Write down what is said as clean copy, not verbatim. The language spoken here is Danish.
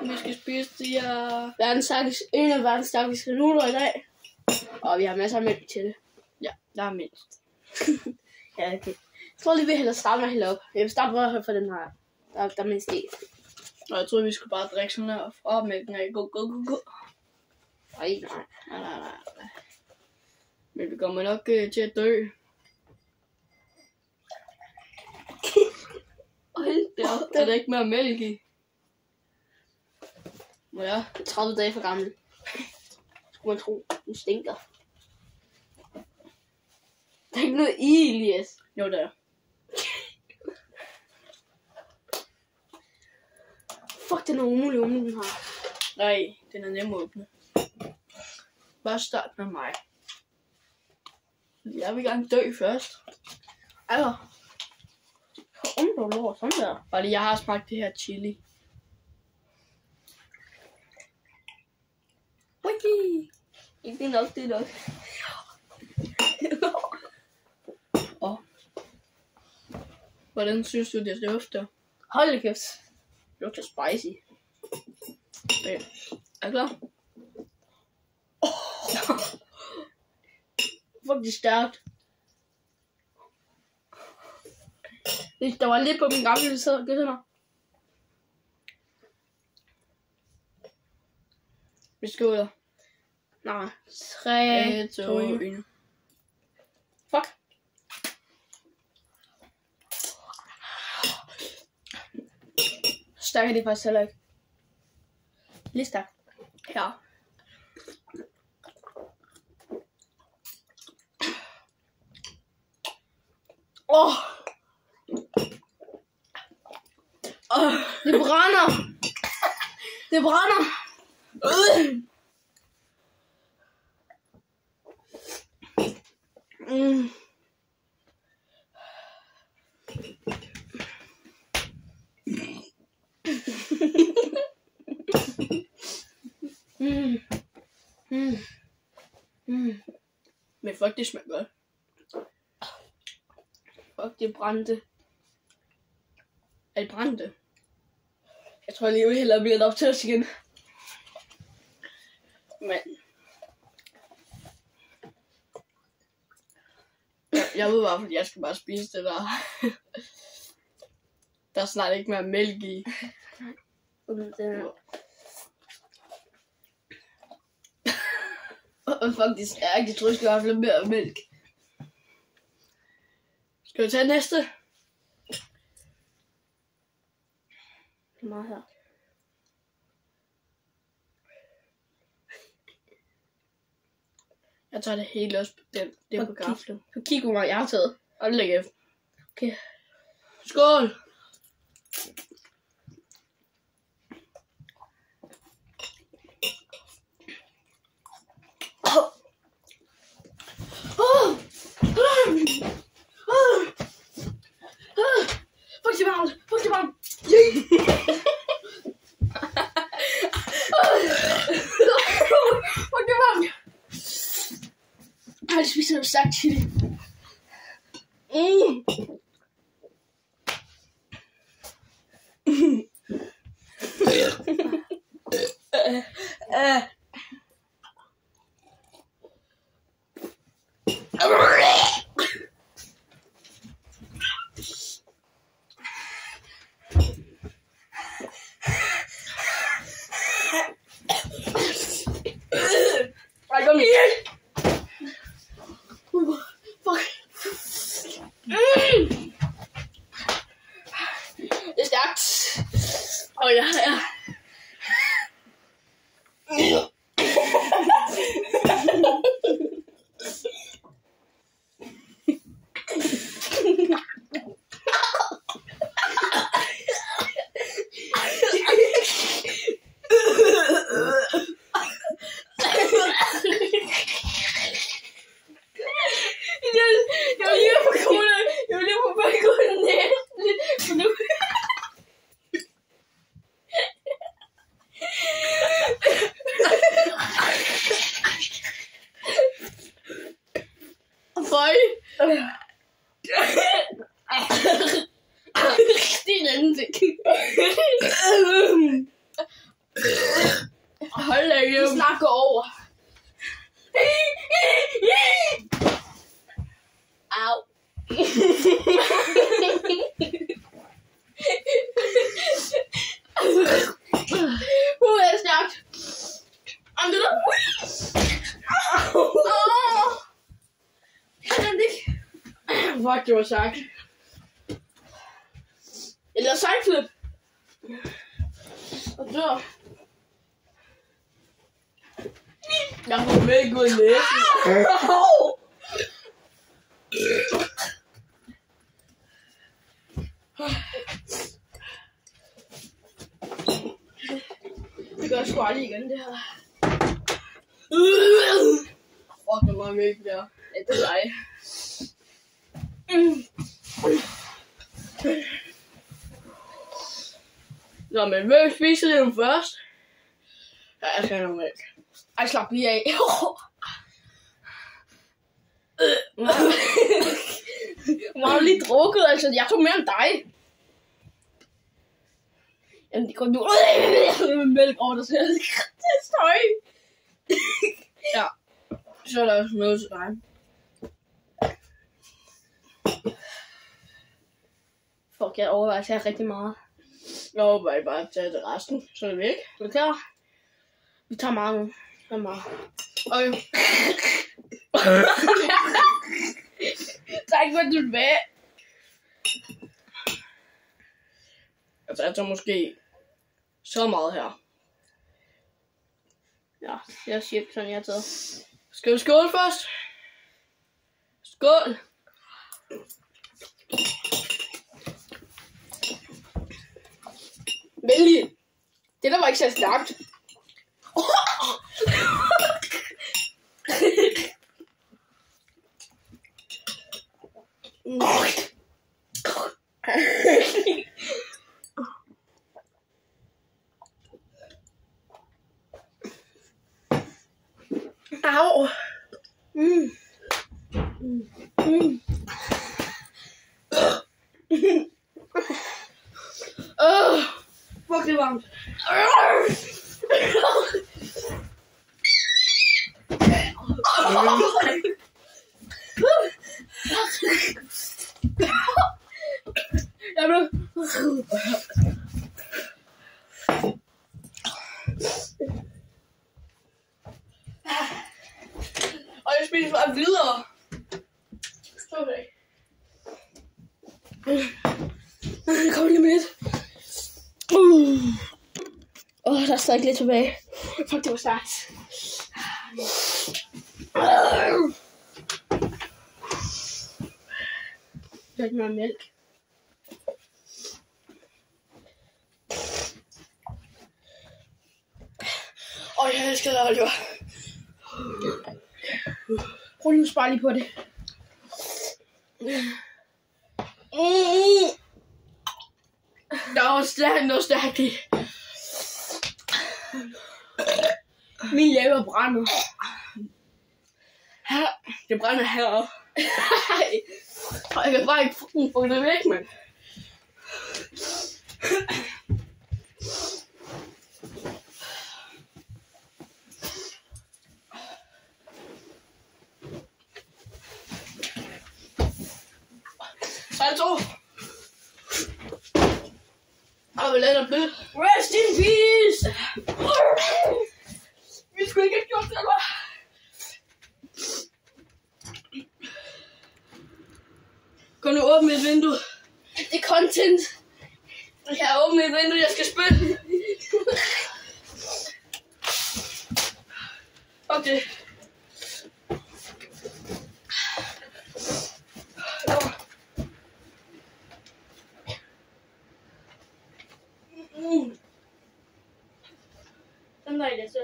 vi skal spise de her... En af verdens stærkeste noodler i dag. Og vi har masser af mælk til det. Ja, der er mindst. Ja, okay. Jeg tror lige, vi hellere starte med at hælde op. Jeg vil starte med at for den her. Der er mindst en. Og jeg troede, vi skulle bare drikke sådan her fra mælken af. Go. Nej. Men vi kommer nok til at dø. Hold det op. Er der ikke mere mælk i? Må jeg? 30 dage for gammel. Skulle man tro. Den stinker. Der er ikke noget i, Elias. Jo, der er. Fuck, den er umulig at åbne, den her. Nej, den er nem at åbne. Bare start med mig. Jeg vil gerne dø først. Altså. Undrer lort, sådan der. Fordi jeg har smagt det her chili. Wiki. Ikke nok, det er nok. Hvordan synes du, det dufter? Hold da kæft. Det lugter spicy. Okay. Er du klar? Fuck, det er stærkt. Der var lidt på min gamle sædder. Vi skåler. Nej. 3, 2, 1. Fuck. Stærk er det faktisk heller ikke. Lidt stærk. Ja. Det brænder. Det brænder. Men fuck, det smager godt. Fuck, det brændte. Er det brændte? Jeg tror lige, vi hellere bliver op til os igen. Men jeg ved bare, fordi jeg skal bare spise det der. Der er snart ikke mere mælk i. Og faktisk er jeg tror, jeg skal have lidt mere mælk. Skal vi tage næste? Det er meget her. Jeg tager det hele også. Det er på gaflen. Så kig, hvor meget jeg har taget. Hold da kæft. Okay. Skål! Fuck det varmt! Fuck det varmt! Fuck det varmt! Jeg har lige spist noget stærkt chili. Ej, kom igen! Fuck. Det er stærkt. Ja. Fuck, det var sagt. Jeg laver sideflip. Og dør. Jeg har med ud i næsen. Det gør jeg sgu aldrig igen, det her. Fuck, det var mælk der. Ja, det er dig. Nå, men hvem spiser det nu først? Ja, jeg skal have noget mælk. Ej, slap lige af. Hun har jo lige drukket, altså. Jeg tog mere end dig. Jamen, det går nu med mælk over dig selv. Det er støj. Ja. Så er der også noget til dig. Fuck, jeg overvejer at tage rigtig meget. Jeg håber, I bare tager det resten, så er det væk. Er du klar? Vi tager meget nu. Det er meget. Okay. Tak for, at du er med. Altså, jeg tager måske så meget her. Ja, jeg siger sådan, jeg har taget. Skal vi skåle først? Skål! Vældig. Det der var ikke så stærkt. Au! Fuck, det er varmt. Jeg blev... Og jeg spiser bare videre. Okay. Kom lige med lidt. Der er stadig lidt tilbage. Fuck, det var stærkt. Jeg har ikke mere mælk. Jeg elsker dig, Oliver. Prøv lige at spare lige på det. Der var noget stærkt i. Min læber brænder. Her. Det brænder heroppe. Og jeg kan bare ikke få det væk, mand. Salto! Jeg vil lade dig blød. Rest in peace! Vi skulle ikke have gjort det, eller? Kan du åbne et vindue? Det er content. Jeg kan åbne et vindue, jeg skal spille. Okay. Den der i det, så